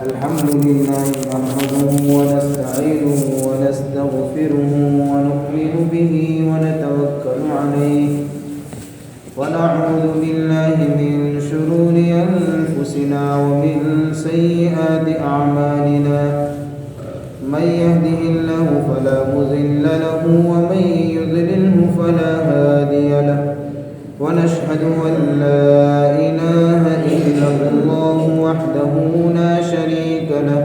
الحمد لله نحمده ونستعينه ونستغفره ونؤمن به ونتوكل عليه ونعوذ بالله من شرور أنفسنا ومن سيئات أعمالنا من يهده الله فلا مضل له ومن يضلله فلا هادي له ونشهد أن لا إله إلا الله وحده لا شريك له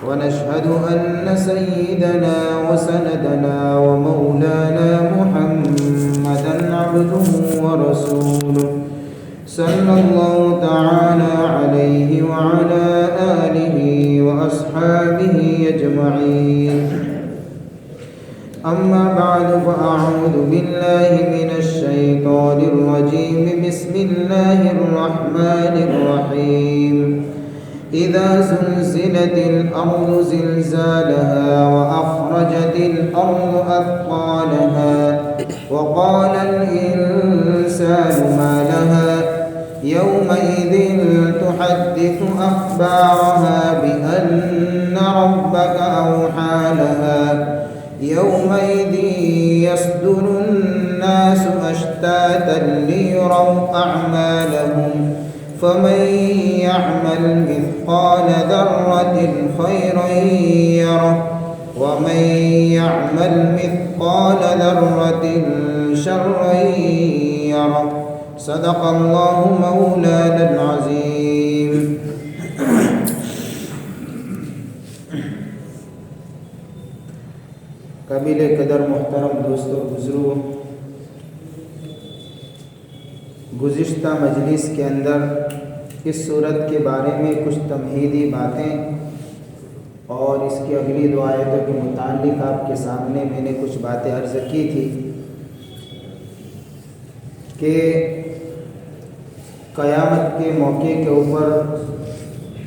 ونشهد أن سيدنا وسندنا ومولانا محمدا عبده ورسوله صلى الله تعالى عليه وعلى آله وأصحابه أجمعين أما بعد فأعوذ بالله من الشيطان الرجيم بسم الله الرحمن الرحيم إذا زلزلت الأرض زلزالها وأخرجت الأرض أثقالها وقال الإنسان ما لها يومئذ تحدث أخبارها بأن ربك أوحى لها يومئذ يصدر الناس أشتاتا ليروا أعمالهم فمن يعمل مثقال ذرة خيرا يره ومن يعمل مثقال ذرة شرا يره صدق الله مولانا العظيم. قابل قدر محترم دوستوں بزرگوں، گزشتہ مجلس کے اندر اس صورت کے بارے میں کچھ تمہیدی باتیں اور اس کی اگلی دو آیتوں کے متعلق آپ کے سامنے میں نے کچھ باتیں عرض کی تھی کہ قیامت کے موقع کے اوپر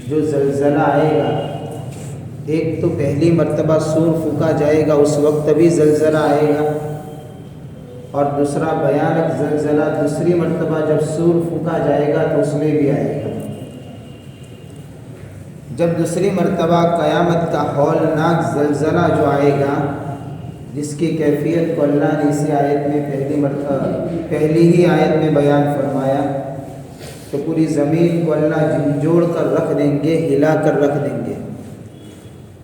جو زلزلہ آئے گا، ایک تو پہلی مرتبہ سور پھونکا جائے گا، اس وقت بھی زلزلہ آئے گا، اور دوسرا بھیانک زلزلہ دوسری مرتبہ جب سور پھونکا جائے گا تو اس میں بھی آئے گا۔ جب دوسری مرتبہ قیامت کا ہولناک زلزلہ جو آئے گا، جس کی کیفیت کو اللہ نے اسی آیت میں پہلی ہی آیت میں بیان فرمایا، تو پوری زمین کو اللہ جھنجھوڑ کر رکھ دیں گے، ہلا کر رکھ دیں گے۔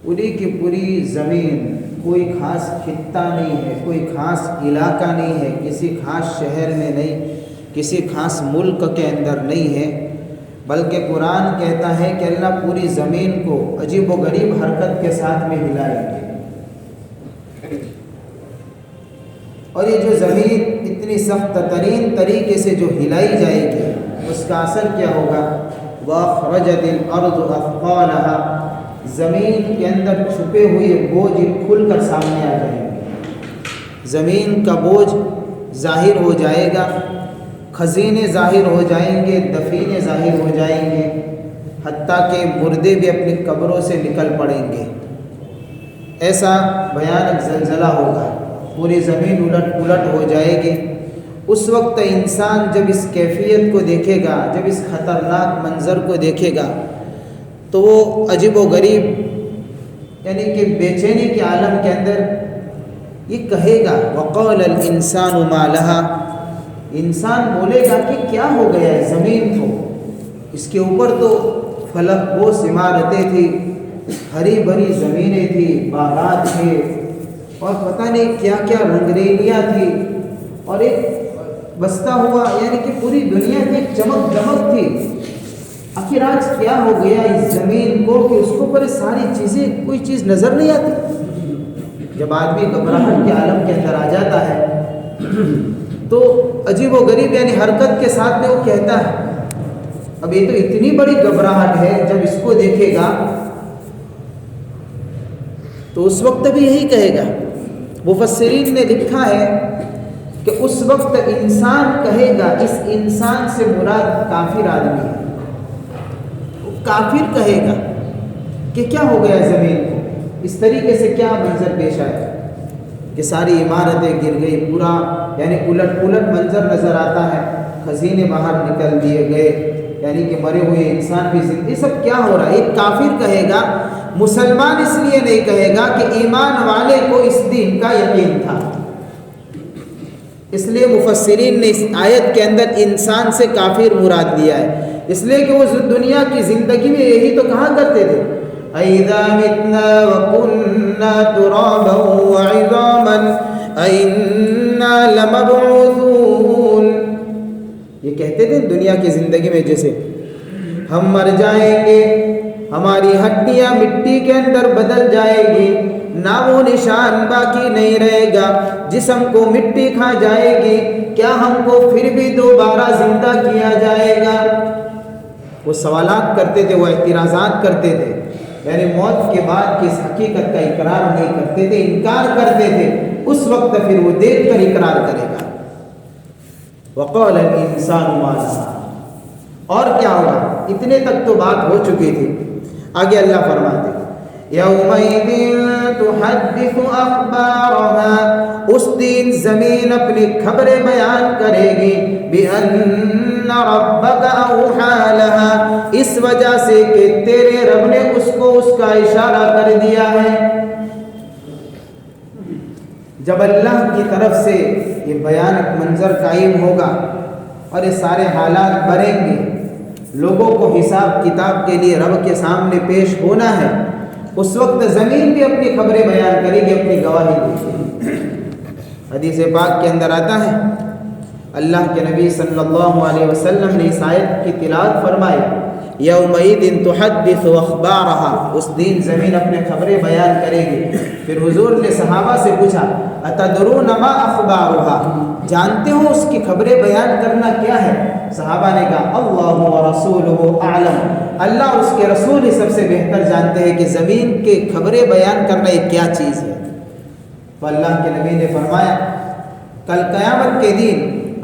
پوری کی پوری زمین، کوئی خاص خطہ نہیں ہے، کوئی خاص علاقہ نہیں ہے، کسی خاص شہر میں نہیں، کسی خاص ملک کے اندر نہیں ہے، بلکہ قرآن کہتا ہے کہ اللہ پوری زمین کو عجیب و غریب حرکت کے ساتھ میں ہلائیں گے۔ اور یہ جو زمین اتنی سخت ترین طریقے سے جو ہلائی جائے گی، اس کا اثر کیا ہوگا؟ وَأَخْرَجَتِ الْأَرْضُ أَثْقَالَهَا، زمین کے اندر چھپے ہوئے بوجھ کھل کر سامنے آ جائیں گے، زمین کا بوجھ ظاہر ہو جائے گا، خزینے ظاہر ہو جائیں گے، دفینے ظاہر ہو جائیں گے، حتیٰ کہ مردے بھی اپنی قبروں سے نکل پڑیں گے۔ ایسا بھیانک زلزلہ ہوگا، پوری زمین الٹ پلٹ ہو جائے گی۔ اس وقت انسان جب اس کیفیت کو دیکھے گا، جب اس خطرناک منظر کو دیکھے گا، تو وہ عجیب و غریب یعنی کہ بے چینی کے عالم کے اندر یہ کہے گا وَقَالَ الْإِنسَانُ مَا لَهَا، انسان بولے گا کہ کیا ہو گیا ہے زمین کو، اس کے اوپر تو فلک بوس عمارتیں تھیں، ہری بھری زمینیں تھیں، باغات تھے، اور پتہ نہیں کیا کیا رنگریلیاں تھیں، اور ایک بستا ہوا یعنی کہ پوری دنیا کی ایک چمک دمک تھی۔ آخر آج کیا ہو گیا اس زمین کو کہ اس کو پر ساری چیزیں کوئی چیز نظر نہیں آتی؟ جب آدمی گھبراہٹ کے عالم کے اندر آ جاتا ہے تو عجیب و غریب یعنی حرکت کے ساتھ میں وہ کہتا ہے، اب یہ تو اتنی بڑی گھبراہٹ ہے، جب اس کو دیکھے گا تو اس وقت بھی یہی کہے گا۔ مفسرین نے لکھا ہے کہ اس وقت انسان کہے گا، اس انسان سے مراد کافر آدمی ہے، کافر کہے گا کہ کیا ہو گیا زمین کو، اس طریقے سے کیا منظر پیش آیا کہ ساری عمارتیں گر گئی، پورا یعنی الٹ پلٹ منظر نظر آتا ہے، خزینے باہر نکل دیے گئے، یعنی کہ مرے ہوئے انسان بھی زندہ، یہ سب کیا ہو رہا ہے؟ ایک کافر کہے گا، مسلمان اس لیے نہیں کہے گا کہ ایمان والے کو اس دین کا یقین تھا۔ اس لیے مفسرین نے اس آیت کے اندر انسان سے کافر مراد لیا ہے، اس لیے کہ وہ دنیا کی زندگی میں یہی تو کہا کرتے تھے، اَإِذَا مِتْنَا وَكُنَّا تُرَابًا وَعِظَامًا أَإِنَّا لَمَبْعُوثُونَ، یہ کہتے تھے دنیا کی زندگی میں، جیسے ہم مر جائیں گے، ہماری ہڈیاں مٹی کے اندر بدل جائے گی، نام و نشان باقی نہیں رہے گا، جسم کو مٹی کھا جائے گی، کیا ہم کو پھر بھی دوبارہ زندہ کیا جائے گا؟ وہ سوالات کرتے تھے، وہ اعتراضات کرتے تھے، یعنی موت کے بعد کی اس حقیقت کا اقرار نہیں کرتے تھے، انکار کرتے تھے۔ اس وقت پھر وہ دیکھ کر اقرار کرے گا۔ وَقَالَ الْإِنسَانُ مَا لَهَا، اور کیا ہوگا؟ اتنے تک تو بات ہو چکی تھی، آگے اللہ فرماتے يَوْمَئِذٍ تُحَدِّثُ أَخْبَارَهَا، اس دن زمین اپنی خبریں بیان کرے گی، بِأَنَّ رَبَّكَ أَوْحَى لَهَا، اس وجہ سے کہ تیرے رب نے اس کو اس کا اشارہ کر دیا ہے۔ جب اللہ کی طرف سے یہ بیان منظر قائم ہوگا اور یہ سارے حالات بڑھیں گے، لوگوں کو حساب کتاب کے لیے رب کے سامنے پیش ہونا ہے، اس وقت زمین بھی اپنی خبریں بیان کرے گی، اپنی گواہی دے گی۔ حدیث پاک کے اندر آتا ہے، اللہ کے نبی صلی اللہ علیہ وسلم نے اس آیت کی تلاوت فرمائی، یومئذ تحدث اخبارها، اس دن زمین اپنے خبریں بیان کرے گی۔ پھر حضور نے صحابہ سے پوچھا، اتدرون ما اخبارها، جانتے ہو اس کی خبریں بیان کرنا کیا ہے؟ صحابہ نے کہا اللہ ورسولہ اعلم، اللہ اس کے رسول ہی سب سے بہتر جانتے ہیں کہ زمین کے خبریں بیان کرنا یہ کیا چیز ہے۔ تو اللہ کے نبی نے فرمایا، کل قیامت کے دن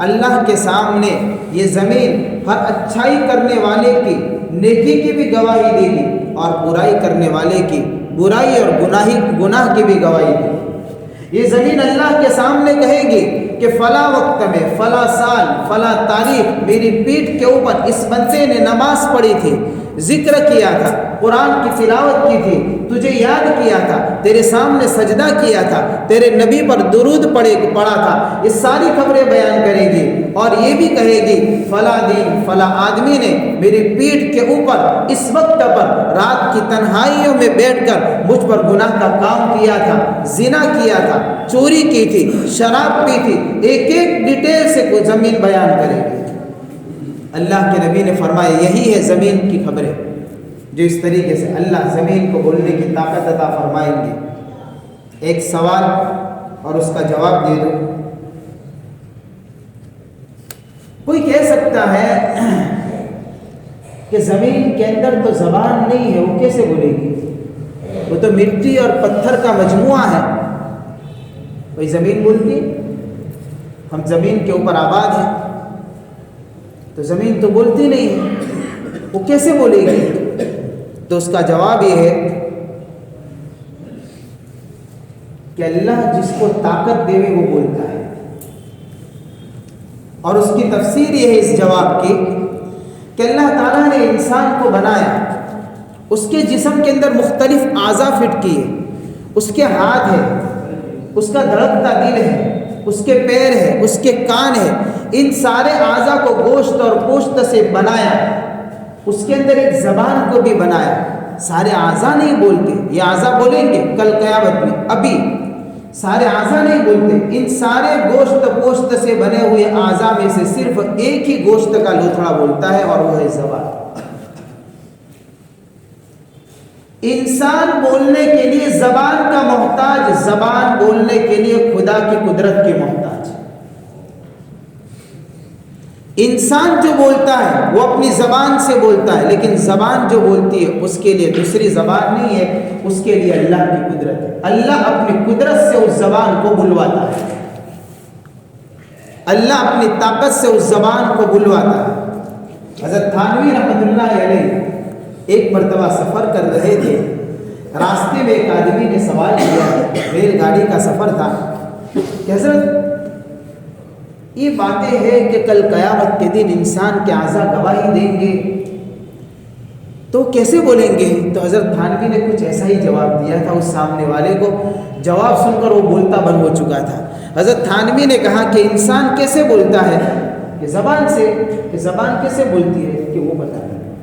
اللہ کے سامنے یہ زمین ہر اچھائی کرنے والے کی نیکی کی بھی گواہی دے گی، اور برائی کرنے والے کی برائی اور گناہ کی بھی گواہی دے گی۔ یہ زمین اللہ کے سامنے کہے گی کہ فلاں وقت میں، فلاں سال، فلاں تاریخ میری پیٹھ کے اوپر اس بندے نے نماز پڑھی تھی، ذکر کیا تھا، قرآن کی تلاوت کی تھی، تجھے یاد کیا تھا، تیرے سامنے سجدہ کیا تھا، تیرے نبی پر درود پڑھا تھا، یہ ساری خبریں بیان کرے گی، اور یہ بھی کہے گی فلاں دن فلاں آدمی نے میری پیٹھ کے اوپر اس وقت پر رات کی تنہائیوں میں بیٹھ کر مجھ پر گناہ کا کام کیا تھا، زنا کیا تھا، چوری کی تھی، شراب پی تھی، ایک ایک ڈیٹیل سے کوئی زمین بیان کرے گی۔ اللہ کے نبی نے فرمایا یہی ہے زمین کی خبریں، جو اس طریقے سے اللہ زمین کو بولنے کی طاقت عطا فرمائیں گے۔ ایک سوال اور اس کا جواب دے دو۔ کوئی کہہ سکتا ہے کہ زمین کے اندر تو زبان نہیں ہے، وہ کیسے بولے گی؟ وہ تو مٹی اور پتھر کا مجموعہ ہے، کوئی زمین بولتی؟ ہم زمین کے اوپر آباد ہیں، تو زمین تو بولتی نہیں ہے، وہ کیسے بولے گی؟ تو اس کا جواب یہ ہے کہ اللہ جس کو طاقت دے وہ بولتا ہے، اور اس کی تفسیر یہ ہے اس جواب کی کہ اللہ تعالیٰ نے انسان کو بنایا، اس کے جسم کے اندر مختلف اعضاء فٹ کیے، اس کے ہاتھ ہے، اس کا دھڑکتا دل ہے، اس کے پیر ہے، اس کے کان ہے، ان سارے اعضاء کو گوشت اور پوشت سے بنایا، اس کے اندر ایک زبان کو بھی بنایا۔ سارے اعضاء نہیں بولتے، یہ اعضاء بولیں گے کل قیامت میں، ابھی سارے اعضاء نہیں بولتے، ان سارے گوشت پوشت سے بنے ہوئے اعضاء میں سے صرف ایک ہی گوشت کا لوتھڑا بولتا ہے، اور وہ ہے زبان۔ انسان بولنے کے لیے زبان کا محتاج، زبان بولنے کے لیے خدا کی قدرت کی محتاج۔ انسان جو بولتا ہے وہ اپنی زبان سے بولتا ہے، لیکن زبان جو بولتی ہے اس کے لیے دوسری زبان نہیں ہے، اس کے لیے اللہ کی قدرت ہے۔ اللہ اپنی قدرت سے اس زبان کو بلواتا ہے، اللہ اپنی طاقت سے اس زبان کو بلواتا ہے۔ حضرت تھانوی رحمۃ اللہ علیہ ایک مرتبہ سفر کر رہے تھے، راستے میں ایک آدمی نے سوال کیا، ریل گاڑی کا سفر تھا کہ حضرت یہ باتیں ہیں کہ کل قیامت کے دن انسان کے اعضاء گواہی دیں گے، تو کیسے بولیں گے؟ تو حضرت تھانوی نے کچھ ایسا ہی جواب دیا تھا اس سامنے والے کو، جواب سن کر وہ بولتا بند ہو چکا تھا۔ حضرت تھانوی نے کہا کہ انسان کیسے بولتا ہے؟ کہ زبان سے۔ کہ زبان کیسے بولتی ہے؟ کہ وہ بتا دیں۔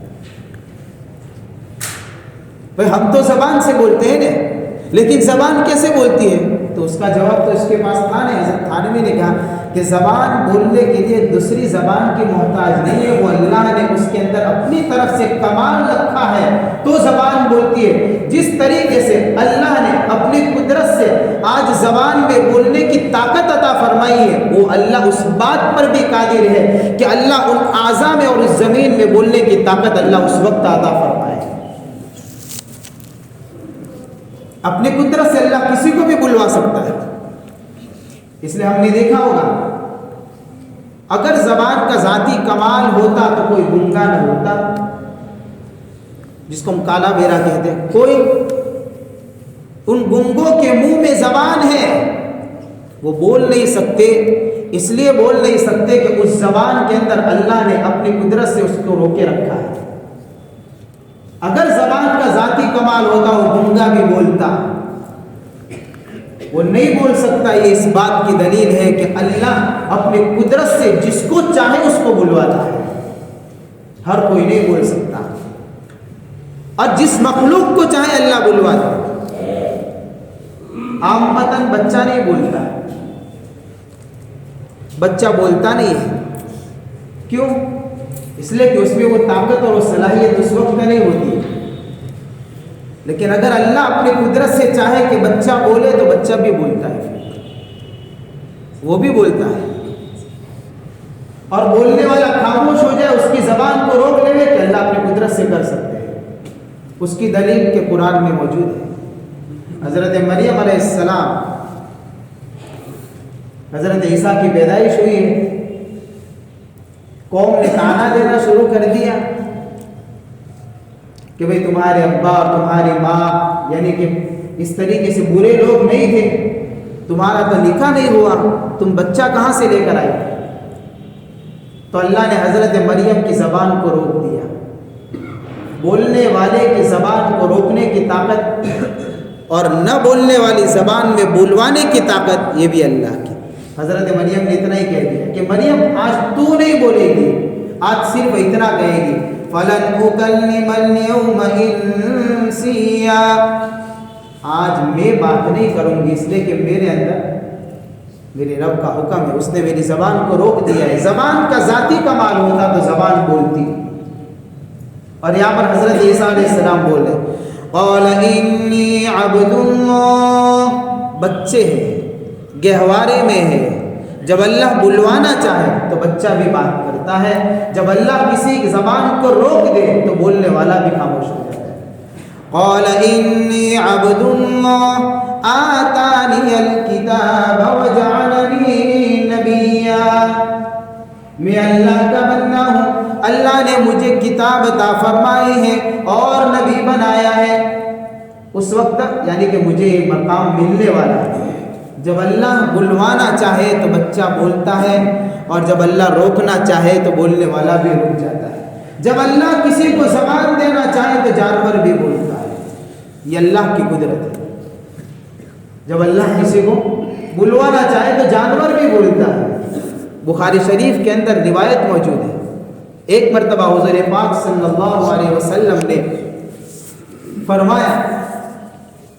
بھئی ہم تو زبان سے بولتے ہیں نا، لیکن زبان کیسے بولتی ہے؟ تو اس کا جواب تو اس کے پاس تھا نہیں۔ حضرت تھانوی نے کہا کہ زبان بولنے کے لیے دوسری زبان کی محتاج نہیں ہے، وہ اللہ نے اس کے اندر اپنی طرف سے کمال رکھا ہے تو زبان بولتی ہے۔ جس طریقے سے اللہ نے اپنی قدرت سے آج زبان میں بولنے کی طاقت عطا فرمائی ہے، وہ اللہ اس بات پر بھی قادر ہے کہ اللہ ان اعضاء میں اور اس زمین میں بولنے کی طاقت اللہ اس وقت عطا فرمائے۔ اپنی قدرت سے اللہ کسی کو بھی بلوا سکتا ہے۔ اس لیے ہم نے دیکھا ہوگا اگر زبان کا ذاتی کمال ہوتا تو کوئی گنگا نہ ہوتا، جس کو ہم کالا بیرا کہتے ہیں۔ کوئی ان گنگوں کے منہ میں زبان ہے، وہ بول نہیں سکتے، اس لیے بول نہیں سکتے کہ اس زبان کے اندر اللہ نے اپنی قدرت سے اس کو روکے رکھا ہے۔ اگر زبان کا ذاتی کمال ہوتا وہ گنگا بھی بولتا، وہ نہیں بول سکتا۔ یہ اس بات کی دلیل ہے کہ اللہ اپنی قدرت سے جس کو چاہے اس کو بلواتا ہے، ہر کوئی نہیں بول سکتا، اور جس مخلوق کو چاہے اللہ بلواتا ہے۔ عامتاً بچہ نہیں بولتا، بچہ بولتا نہیں ہے، کیوں؟ اس لیے کہ اس میں وہ طاقت اور وہ صلاحیت اس وقت نہیں ہوتی۔ لیکن اگر اللہ اپنی قدرت سے چاہے کہ بچہ بولے تو بچہ بھی بولتا ہے، وہ بھی بولتا ہے۔ اور بولنے والا خاموش ہو جائے، اس کی زبان کو روک لے کہ اللہ اپنی قدرت سے کر سکتے ہیں، اس کی دلیل کے قرآن میں موجود ہے۔ حضرت مریم علیہ السلام، حضرت عیسیٰ کی پیدائش ہوئی ہے، قوم نے تانا دینا شروع کر دیا کہ بھئی تمہارے ابا اور تمہاری ماں یعنی کہ اس طریقے سے برے لوگ نہیں تھے، تمہارا تو نکاح نہیں ہوا، تم بچہ کہاں سے لے کر آئے؟ تو اللہ نے حضرت مریم کی زبان کو روک دیا۔ بولنے والے کی زبان کو روکنے کی طاقت اور نہ بولنے والی زبان میں بلوانے کی طاقت یہ بھی اللہ کی۔ حضرت مریم نے اتنا ہی کہہ دیا کہ مریم آج تو نہیں بولے گی، آج صرف اتنا کہے گی فَلَنْ أُكَلِّمَ الْيَوْمَ إِنسِيًّا، آج میں بات نہیں کروں گی، اس لیے کہ میرے اندر میرے رب کا حکم ہے، اس نے میری زبان کو روک دیا ہے۔ زبان کا ذاتی کمال ہوتا تو زبان بولتی۔ اور یہاں پر حضرت عیسیٰ علیہ السلام بول رہے قَالَ إِنِّي عَبْدُ اللَّهِ، بچے ہیں، گہوارے میں ہے۔ جب اللہ بلوانا چاہے تو بچہ بھی بات کرتا ہے، جب اللہ کسی کی زبان کو روک دے تو بولنے والا بھی خاموش ہو جاتا ہے۔ قال انی عبد اللہ آتانی الکتاب وجعلنی نبیا، میں اللہ کا بندہ ہوں، اللہ نے مجھے کتاب عطا فرمائی ہے اور نبی بنایا ہے۔ اس وقت تک یعنی کہ مجھے یہ مقام ملنے والا ہے۔ جب اللہ بلوانا چاہے تو بچہ بولتا ہے، اور جب اللہ روکنا چاہے تو بولنے والا بھی رک جاتا ہے۔ جب اللہ کسی کو زبان دینا چاہے تو جانور بھی بولتا ہے، یہ اللہ کی قدرت ہے۔ جب اللہ کسی کو بلوانا چاہے تو جانور بھی بولتا ہے۔ بخاری شریف کے اندر روایت موجود ہے، ایک مرتبہ حضور پاک صلی اللہ علیہ وسلم نے فرمایا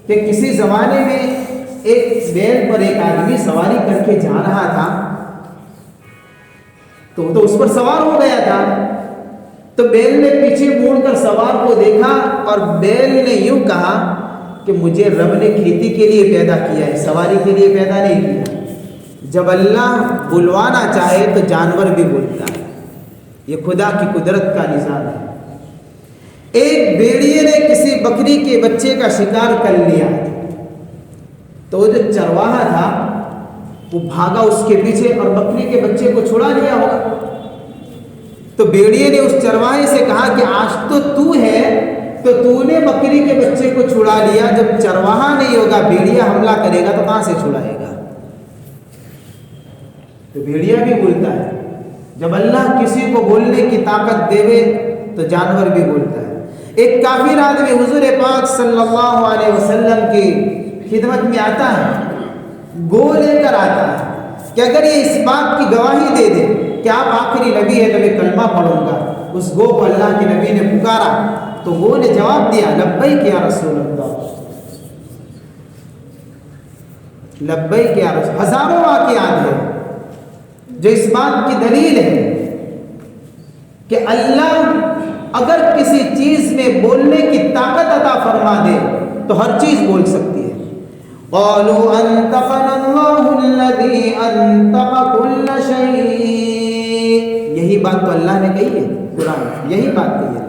کہ کسی زمانے میں ایک بیل پر ایک آدمی سواری کر کے جا رہا تھا، تو اس پر سوار ہو گیا تھا، تو بیل نے پیچھے موڑ کر سوار کو دیکھا اور بیل نے یوں کہا کہ مجھے رب نے کھیتی کے لیے پیدا کیا ہے، سواری کے لیے پیدا نہیں کیا۔ جب اللہ بلوانا چاہے تو جانور بھی بولتا ہے، یہ خدا کی قدرت کا نظام ہے۔ ایک بھیڑیے نے کسی بکری کے بچے کا شکار کر لیا، تو وہ جو چرواہا تھا وہ بھاگا اس کے پیچھے اور بکری کے بچے کو چھڑا لیا ہوگا۔ تو بھیڑیے نے اس چرواہے سے کہا کہ آج تو ہے تو تو نے بکری کے بچے کو چھڑا لیا، جب چرواہا نہیں ہوگا بھیڑیا حملہ کرے گا تو کہاں سے چھڑائے گا؟ تو بھیڑیا بھی بولتا ہے. جب اللہ کسی کو بولنے کی طاقت دے تو جانور بھی بولتا ہے. ایک کافر آدمی حضور پاک صلی اللہ علیہ وسلم کی خدمت میں آتا ہے, گو لے کر آتا ہے کہ اگر یہ اس بات کی گواہی دے دے کہ آپ آخری نبی ہے تو میں کلمہ پڑھوں گا. اس گو کو اللہ کے نبی نے پکارا تو گو نے جواب دیا لبیک یا رسول اللہ, لبیک یا رسول. ہزاروں واقعات ہیں جو اس بات کی دلیل ہے کہ اللہ اگر کسی چیز میں بولنے کی طاقت عطا فرما دے تو ہر چیز بول سکتی ہے. قالوا انطقنا اللہ الذی انطق کل شیء, یہی بات تو اللہ نے کہی ہے قرآن, یہی بات کہی ہے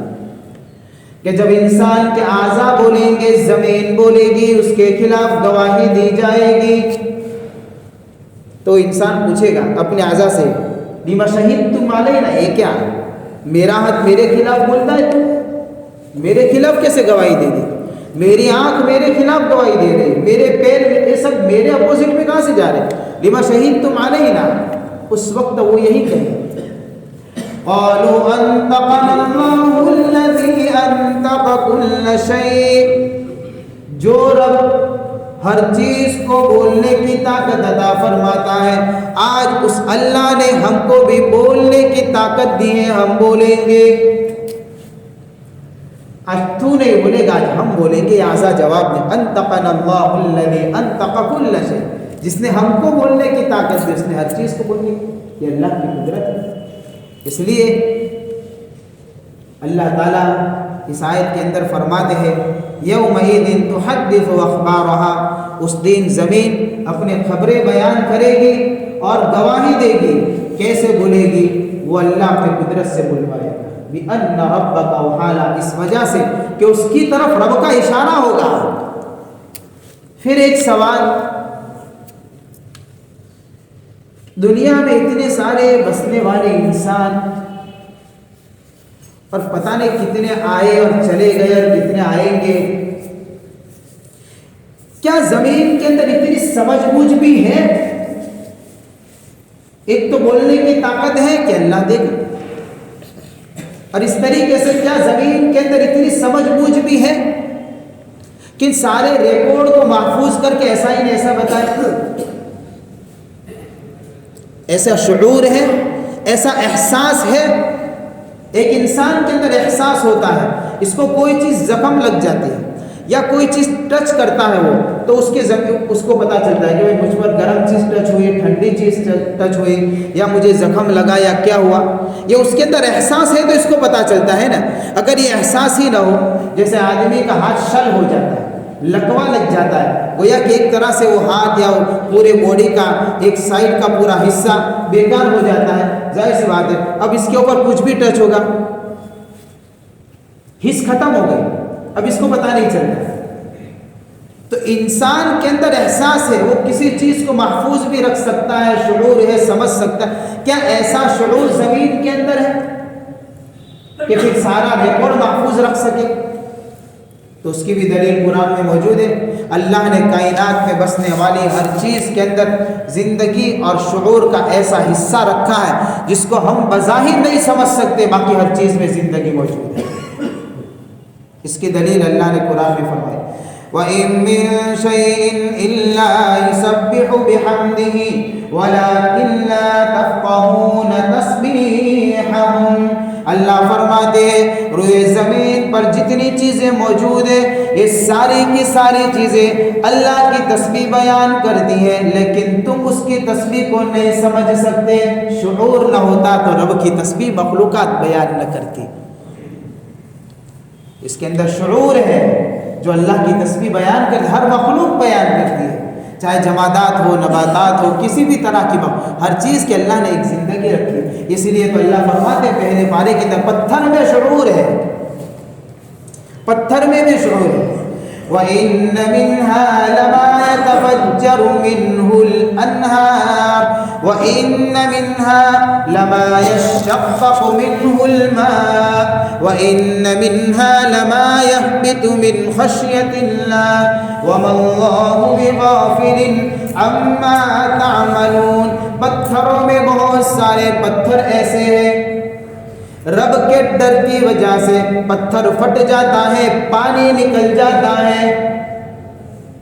کہ جب انسان کے اعضاء بولیں گے, زمین بولے گی, اس کے خلاف گواہی دی جائے گی, تو انسان پوچھے گا اپنے اعضاء سے لما شہدتم علینا, یہ کیا میرا ہاتھ میرے خلاف بولتا ہے, تو میرے خلاف کیسے گواہی دے دی؟ میری آنکھ میرے خلاف گواہی دے رہی, میرے پیر یہ سب میرے اپوزٹ میں کہاں سے جا رہے؟ لما شہدتم علینا. اس وقت وہ یہی کہیں قالوا انطقنا اللہ الذی انطق کل شیء, جو رب ہر چیز کو بولنے کی طاقت عطا فرماتا ہے, آج اس اللہ نے ہم کو بھی بولنے کی طاقت دی ہے, ہم بولیں گے. آج تو نہیں بولے گا, آج ہم بولیں گے. اعضاء جواب دیں انطقنا اللہ الذی انطق کل شیء, جس نے ہم کو بولنے کی طاقت دی اس نے ہر چیز کو بولنے کی. یہ اللہ کی قدرت ہے. اس لیے اللہ تعالیٰ اس آیت کے اندر فرماتے ہیں یومئذ تحدث اخبارها, اس دن زمین اپنے خبریں بیان کرے گی اور گواہی دے گی. کیسے بولے گی؟ وہ اللہ کی قدرت سے بلوائے گا. بِأَنَّ رَبَّكَ وَحَالَ, اس وجہ سے کہ اس کی طرف رب کا اشارہ ہوگا. پھر ایک سوال, دنیا میں اتنے سارے بسنے والے انسان اور پتہ نہیں کتنے آئے اور چلے گئے اور کتنے آئیں گے, کیا زمین کے اندر اتنی سمجھ بوجھ بھی ہے؟ ایک تو بولنے کی طاقت ہے کہ اللہ دے گا, اور اس طریقے سے کیا زمین کے اندر اتنی سمجھ بوجھ بھی ہے کہ سارے ریکارڈ کو محفوظ کر کے ایسا ہی نہیں ایسا بتائے؟ ایسا شعور ہے, ایسا احساس ہے. ایک انسان کے اندر احساس ہوتا ہے, اس کو کوئی چیز زخم لگ جاتی ہے یا کوئی چیز ٹچ کرتا ہے وہ, تو اس کو پتہ چلتا ہے کہ مجھ پر گرم چیز ٹچ ہوئی, ٹھنڈی چیز ٹچ ہوئی, یا مجھے زخم لگا یا کیا ہوا. یہ اس کے اندر احساس ہے تو اس کو پتہ چلتا ہے نا. اگر یہ احساس ہی نہ ہو, جیسے آدمی کا ہاتھ شل ہو جاتا ہے, لکوا لگ جاتا ہے, گویا کہ ایک طرح سے وہ ہاتھ یا پورے باڈی کا ایک سائڈ کا پورا حصہ بیکار ہو جاتا ہے. ظاہر سی بات ہے اب اس کے اوپر کچھ بھی ٹچ ہوگا, حس ختم ہو گئی, اب اس کو پتہ نہیں چلتا. تو انسان کے اندر احساس ہے, وہ کسی چیز کو محفوظ بھی رکھ سکتا ہے, شعور ہے, سمجھ سکتا ہے. کیا ایسا شعور زمین کے اندر ہے کہ پھر سارا ریکارڈ محفوظ رکھ سکے؟ تو اس کی بھی دلیل قرآن میں موجود ہے. اللہ نے کائنات میں بسنے والی ہر چیز کے اندر زندگی اور شعور کا ایسا حصہ رکھا ہے جس کو ہم بظاہر نہیں سمجھ سکتے, باقی ہر چیز میں زندگی موجود ہے. اس کی دلیل اللہ نے قرآن میں فرمائی وَإِن مِّن شَيْءٍ إِلَّا يُسَبِّحُ بِحَمْدِهِ وَلَٰكِن لَّا تَفْقَهُونَ تَسْبِيحَهُمْ. اللہ فرماتے ہیں روئے زمین پر جتنی چیزیں موجود ہیں یہ ساری کی ساری چیزیں اللہ کی تسبیح بیان کرتی ہیں, لیکن تم اس کی تسبیح کو نہیں سمجھ سکتے. شعور نہ ہوتا تو رب کی تسبیح مخلوقات بیان نہ کرتی. اس کے اندر شعور ہے جو اللہ کی تسبیح بیان کرتی, ہر مخلوق بیان کرتی ہے, چاہے جمادات ہو, نباتات ہو, کسی بھی طرح کی ہر چیز کے اللہ نے ایک زندگی رکھی. اس لیے تو اللہ فرماتے ہیں پہلے پارے کے اندر پتھر میں شعور ہے, پتھر میں بھی شعور ہے. وَإِنَّ مِنْهَا لَمَا يَتَفَجَّرُ مِنْهُ الْأَنْهَارُ وَإِنَّ مِنْهَا لَمَا يَشَّقَّقُ مِنْهُ الْمَاءُ وَإِنَّ مِنْهَا لَمَا يَهْبِطُ مِنْ خَشْيَةِ اللَّهِ وَمَا اللَّهُ بِغَافِلٍ عَمَّا تَعْمَلُونَ۔ پتھروں میں بہت سارے پتھر ایسے ہیں رب کے ڈر کی وجہ سے پتھر پھٹ جاتا ہے، پانی نکل جاتا ہے۔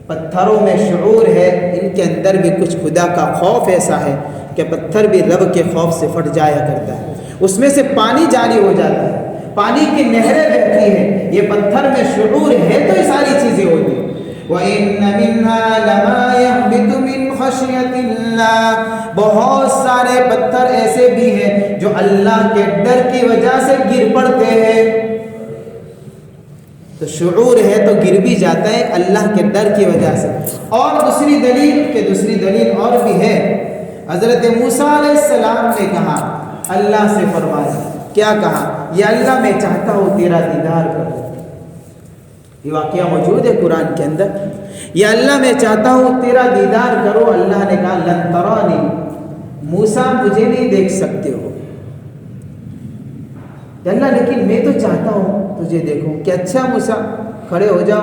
پتھروں میں شعور ہے، ان کے اندر بھی کچھ خدا کا خوف ایسا ہے کہ پتھر بھی رب کے خوف سے پھٹ جایا کرتا ہے، اس میں سے پانی جاری ہو جاتا ہے، پانی کی نہریں بہتی ہیں۔ یہ پتھر میں شعور ہے تو یہ ساری چیزیں ہوتی ہیں۔ وَإِنَّ مِنْهَا لَمَا يَهْبِطُ مِنْ خَشْيَةِ اللَّهِ، بہت سارے پتھر ایسے بھی ہیں جو اللہ کے ڈر کی وجہ سے گر پڑتے ہیں۔ تو شعور ہے تو گر بھی جاتا ہے اللہ کے ڈر کی وجہ سے۔ اور دوسری دلیل اور بھی ہے۔ حضرت موسیٰ علیہ السلام نے کہا، اللہ سے فرمایا، کیا کہا؟ یا اللہ میں چاہتا ہوں تیرا دیدار کروں۔ یہ واقعہ موجود ہے قرآن کے اندر۔ یا اللہ میں چاہتا ہوں تیرا دیدار کرو۔ اللہ نے کہا لن ترانی، موسیٰ مجھے نہیں دیکھ سکتے ہو۔ اللہ لیکن میں تو چاہتا ہوں تجھے دیکھوں۔ کہ اچھا موسیٰ کھڑے ہو جاؤ،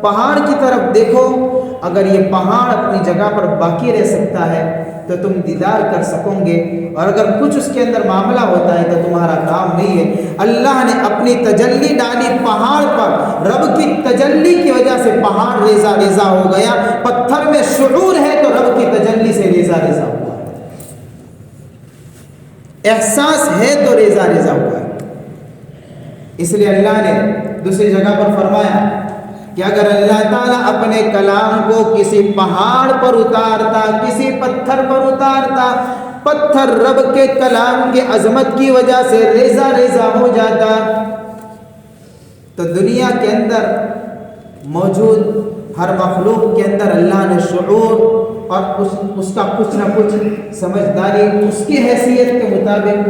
پہاڑ کی طرف دیکھو، اگر یہ پہاڑ اپنی جگہ پر باقی رہ سکتا ہے تو تم دیدار کر سکو گے، اور اگر کچھ اس کے اندر معاملہ ہوتا ہے تو تمہارا کام نہیں ہے۔ اللہ نے اپنی تجلی ڈالی پہاڑ پر، رب کی تجلی کی وجہ سے پہاڑ ریزہ ریزہ ہو گیا۔ پتھر میں شعور ہے تو رب کی تجلی سے ریزہ ریزہ ہوا، احساس ہے تو ریزہ ریزہ ہوا۔ اس لیے اللہ نے دوسری جگہ پر فرمایا کہ اگر اللہ تعالیٰ اپنے کلام کو کسی پہاڑ پر اتارتا، کسی پتھر پر اتارتا، پتھر رب کے کلام کی عظمت کی وجہ سے ریزہ ریزہ ہو جاتا۔ تو دنیا کے اندر موجود ہر مخلوق کے اندر اللہ نے شعور اور اس کا کچھ نہ کچھ سمجھداری اس کی حیثیت کے مطابق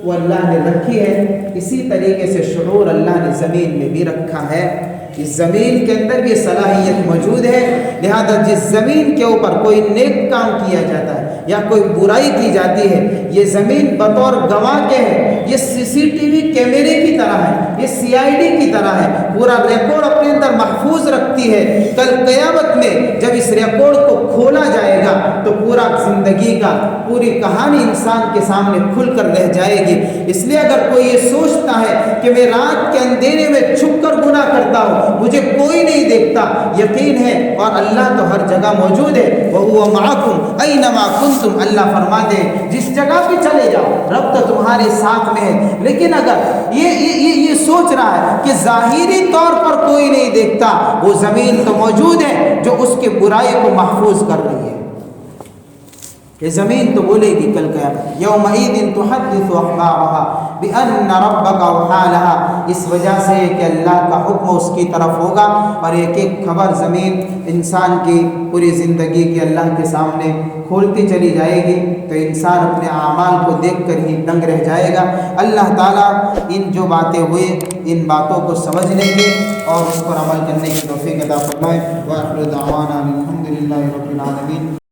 وہ اللہ نے رکھی ہے۔ اسی طریقے سے شعور اللہ نے زمین میں بھی رکھا ہے۔ اس زمین کے اندر بھی صلاحیت موجود ہے، لہذا جس زمین کے اوپر کوئی نیک کام کیا جاتا ہے یا کوئی برائی کی جاتی ہے، یہ زمین بطور گواہ کے ہے، یہ CCTV کیمرے کی طرح ہے، یہ CID کی طرح ہے، پورا ریکارڈ اپنے اندر محفوظ رکھتی ہے۔ کل قیامت میں جب اس ریکارڈ کو کھولا جائے گا تو پورا زندگی کا پوری کہانی انسان کے سامنے کھل کر رہ جائے گی۔ اس لیے اگر کوئی یہ سوچتا ہے کہ میں رات کے اندھیرے میں چھپ کر گناہ کرتا ہوں، مجھے کوئی نہیں دیکھتا، یقین ہے اور اللہ تو ہر جگہ موجود ہے۔ وَهُوَ مَعَكُمْ أَيْنَمَا كُنْتُمْ، اللہ فرما دے جس جگہ بھی چلے جاؤ رب تو تمہارے ساتھ میں ہے۔ لیکن اگر یہ سوچ رہا ہے کہ ظاہری طور پر کوئی نہیں دیکھتا، وہ زمین تو موجود ہے جو اس کی برائی کو محفوظ کر رہی ہے۔ کہ زمین تو بولے گی کل قیامت، یومئذ تحدث اخبارها بان ربک اوحی لها، اس وجہ سے کہ اللہ کا حکم اس کی طرف ہوگا اور ایک ایک خبر زمین انسان کی پوری زندگی کے اللہ کے سامنے کھولتی چلی جائے گی، تو انسان اپنے اعمال کو دیکھ کر ہی دنگ رہ جائے گا۔ اللہ تعالیٰ ان جو باتیں ہوئے ان باتوں کو سمجھنے کی اور اس پر عمل کرنے کی توفیق عطا فرمائے۔ وآخر دعوانا الحمد للہ رب العالمین۔